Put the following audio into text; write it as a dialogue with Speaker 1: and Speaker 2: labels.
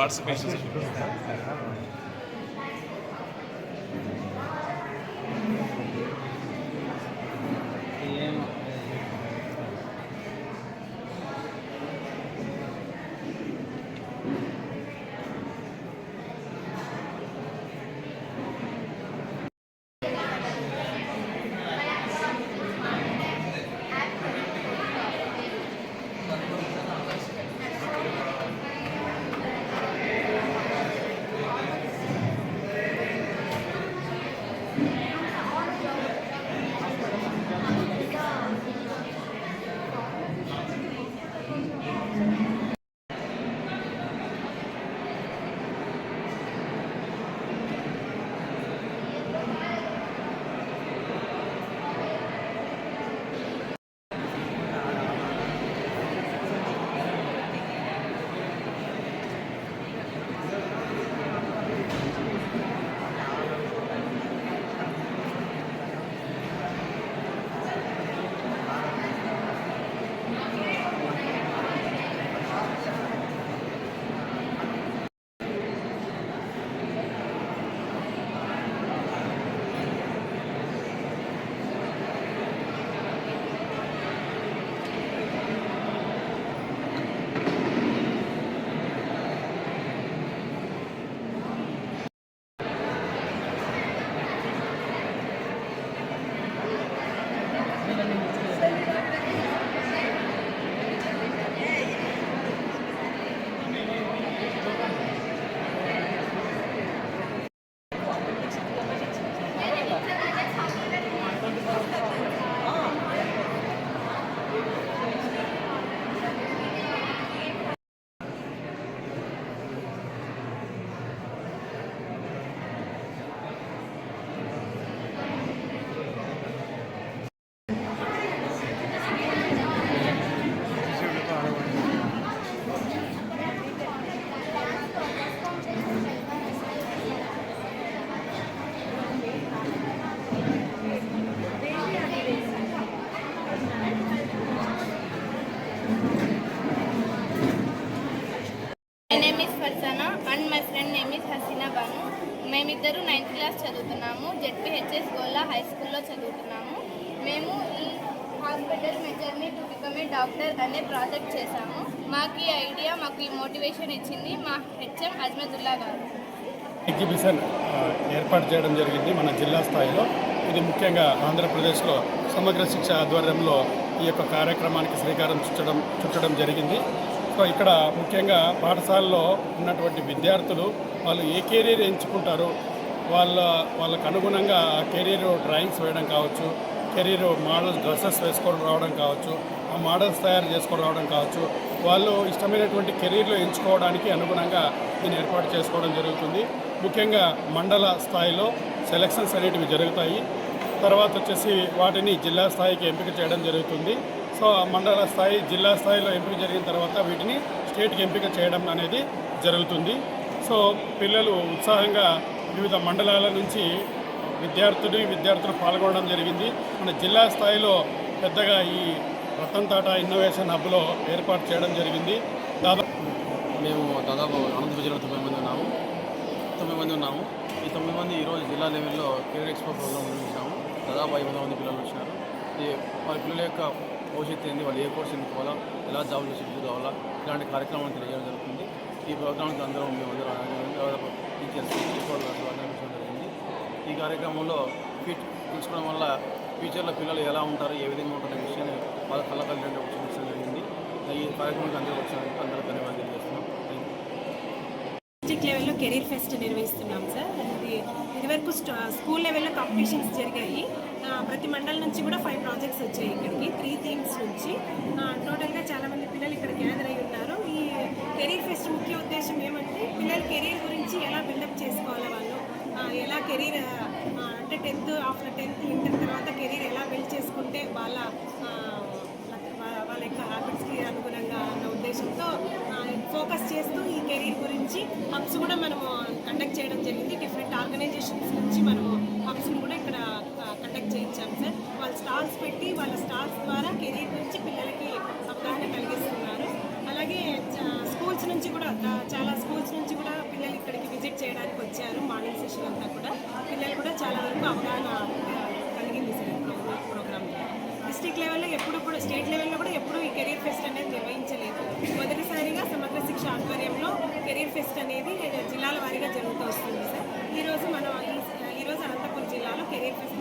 Speaker 1: Participation.
Speaker 2: My name is Farzana and my friend name is Hasina Banu. మేమిద్దరు 9th class చదువుతున్నాము. ZPHS Golla high స్కూల్లో చదువుతున్నాము. మేము ఈ హాస్పిటల్ మెజర్ని టు బికమ్ ఏ డాక్టర్ అనే ప్రాజెక్ట్ చేశాము. మాకు ఈ ఐడియా, మాకు ఈ మోటివేషన్ ఇచ్చింది మా హెచ్ఎం అజ్మదుల్లా గారు.
Speaker 3: ఎగ్జిబిషన్ ఏర్పాటు చేయడం జరిగింది మన జిల్లా స్థాయిలో. ఇది ముఖ్యంగా ఆంధ్రప్రదేశ్లో సమగ్ర శిక్ష ఆధ్వర్యంలో ఈ యొక్క కార్యక్రమానికి శ్రీకారం చుట్టడం జరిగింది. సో ఇక్కడ ముఖ్యంగా పాఠశాలలో ఉన్నటువంటి విద్యార్థులు వాళ్ళు ఏ కెరీర్ ఎంచుకుంటారు, వాళ్ళకు అనుగుణంగా ఆ కెరీర్ డ్రాయింగ్స్ వేయడం కావచ్చు, కెరీర్ మోడల్స్ డ్రెస్సెస్ వేసుకొని రావడం కావచ్చు, ఆ మోడల్స్ తయారు చేసుకొని రావడం కావచ్చు, వాళ్ళు ఇష్టమైనటువంటి కెరీర్లో ఎంచుకోవడానికి అనుగుణంగా దీన్ని ఏర్పాటు చేసుకోవడం జరుగుతుంది. ముఖ్యంగా మండల స్థాయిలో సెలక్షన్స్ అనేటివి జరుగుతాయి. తర్వాత వచ్చేసి వాటిని జిల్లా స్థాయికి ఎంపిక చేయడం జరుగుతుంది. సో మండల స్థాయి, జిల్లా స్థాయిలో ఎంపిక జరిగిన తర్వాత వీటిని స్టేట్కి ఎంపిక చేయడం అనేది జరుగుతుంది. సో పిల్లలు ఉత్సాహంగా వివిధ మండలాల నుంచి విద్యార్థులు పాల్గొనడం జరిగింది. మన జిల్లా స్థాయిలో పెద్దగా ఈ రతన్ టాటా ఇన్నోవేషన్ హబ్లో ఏర్పాటు చేయడం జరిగింది.
Speaker 4: మేము దాదాపు అనంతపురం జిల్లాలో 9 మంది ఉన్నాము. ఈ 9 మంది ఈరోజు జిల్లా లెవెల్లో కెరీర్ ఎక్స్పో ప్రోగ్రామ్ నిర్వహించాము. దాదాపు 500 మంది పిల్లలు వచ్చినారు. వాళ్ళ పిల్లల యొక్క భవిష్యత్తు ఏంది, వాళ్ళు ఏ కోర్స్ ఎన్నుకోవాలా, ఎలా జాబ్లో సెటిల్ కావాలా, ఇలాంటి కార్యక్రమాలు తెలియజేయడం జరుగుతుంది. ఈ ప్రోగ్రామ్కి మేమందరం టీచర్స్ అందరించడం జరిగింది. ఈ కార్యక్రమంలో ఫిట్ తీసుకోవడం వల్ల ఫ్యూచర్లో పిల్లలు ఎలా ఉంటారు, ఏ విధంగా ఉంటారు అనే విషయాన్ని వాళ్ళ కళ్ళకల్లి చూపించడం జరిగింది. ఈ కార్యక్రమానికి అందరూ ధన్యవాదాలు తెలియజేస్తున్నాం.
Speaker 5: డిస్ట్రిక్ట్ లెవెల్లో కెరీర్ ఫెస్ట్ నిర్వహిస్తున్నాం సార్. ఇదివరకు స్కూల్ లెవెల్లో కాంపిటీషన్స్ జరిగాయి. ప్రతి మండలం నుంచి కూడా 5 ప్రాజెక్ట్స్ వచ్చాయి ఇక్కడికి, 3 థీమ్స్ నుంచి. టోటల్గా చాలామంది పిల్లలు ఇక్కడ గ్యాదర్ అయి ఉన్నారు. ఈ కెరీర్ ఫెస్ట్ ముఖ్య ఉద్దేశం ఏమంటే పిల్లల కెరీర్ గురించి ఎలా బిల్డప్ చేసుకోవాలి, వాళ్ళు ఎలా కెరీర్ అంటే 10th ఇంటర్ తర్వాత కెరీర్ ఎలా బిల్డ్ చేసుకుంటే వాళ్ళ యొక్క హ్యాబిట్స్కి అనుగుణంగా అన్న ఉద్దేశంతో ఫోకస్ చేస్తూ ఈ కెరీర్ గురించి హబ్స్ కూడా మనము కండక్ట్ చేయడం జరిగింది. డిఫరెంట్ ఆర్గనైజేషన్స్ నుంచి మనము హబ్స్ని కూడా ఇక్కడ కండక్ట్ చేయించాము సార్. వాళ్ళు స్టాల్స్ పెట్టి వాళ్ళ స్టాల్స్ ద్వారా కెరీర్ గురించి పిల్లలకి అవగాహన కలిగిస్తున్నారు. అలాగే స్కూల్స్ నుంచి కూడా చాలా స్కూల్స్ నుంచి పార్టిసిపేట్ చేయడానికి వచ్చారు. మార్నింగ్ సెషన్ అంతా కూడా పిల్లలు కూడా చాలా వరకు అవగాహన కలిగింది సార్ ప్రోగ్రామ్లో. డిస్ట్రిక్ట్ లెవెల్లో ఎప్పుడు కూడా స్టేట్ లెవెల్లో కూడా ఎప్పుడు ఈ కెరీర్ ఫెస్ట్ అనేది నిర్వహించలేదు. మొదటిసారిగా సమగ్ర శిక్ష ఆధ్వర్యంలో కెరీర్ ఫెస్ట్ అనేది జిల్లాల వారీగా జరుగుతూ వస్తుంది సార్. ఈరోజు అనంతపురం జిల్లాలో కెరీర్ ఫెస్ట్